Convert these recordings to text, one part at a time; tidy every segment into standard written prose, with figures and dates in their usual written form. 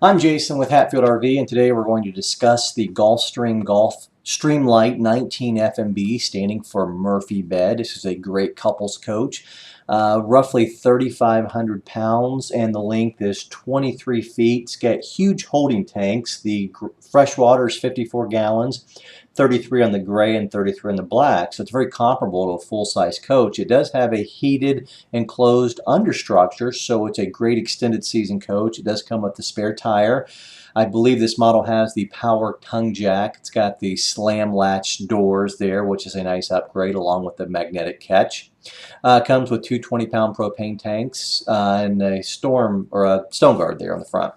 I'm Jason with Hatfield RV, and today we're going to discuss the Gulfstream Streamlight 19 FMB, standing for Murphy bed. This is a great couples coach, roughly 3,500 pounds, and the length is 23 feet. It's got huge holding tanks. The fresh water is 54 gallons. 33 on the gray and 33 on the black, so it's very comparable to a full-size coach. It does have a heated enclosed understructure, so it's a great extended season coach. It does come with the spare tire. I believe this model has the power tongue jack. It's got the slam latch doors there, which is a nice upgrade, along with the magnetic catch. Comes with two 20-pound propane tanks and a stone guard there on the front.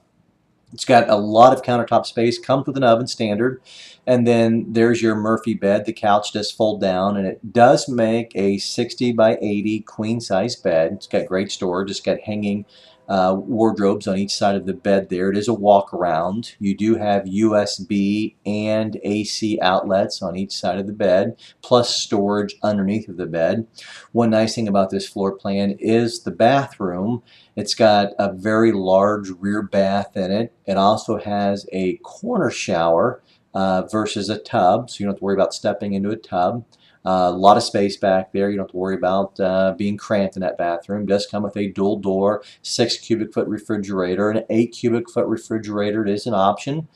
It's got a lot of countertop space, comes with an oven standard, and then there's your Murphy bed. The couch does fold down, and it does make a 60 by 80 queen size bed. It's got great storage. It's got hanging wardrobes on each side of the bed there. It is a walk around. You do have USB and AC outlets on each side of the bed, plus storage underneath of the bed. One nice thing about this floor plan is the bathroom. It's got a very large rear bath in it. It also has a corner shower versus a tub, so you don't have to worry about stepping into a tub. A lot of space back there. You don't have to worry about being cramped in that bathroom. It does come with a dual door, 6 cubic foot refrigerator, and an 8 cubic foot refrigerator. It is an option.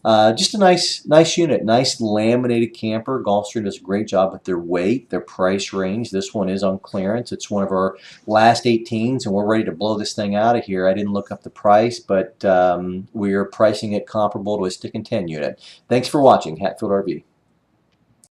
Just a nice unit, nice laminated camper. Gulfstream does a great job with their weight, their price range. This one is on clearance. It's one of our last 18s, and we're ready to blow this thing out of here. I didn't look up the price, but we are pricing it comparable to a stick and 10 unit. Thanks for watching Hatfield RV.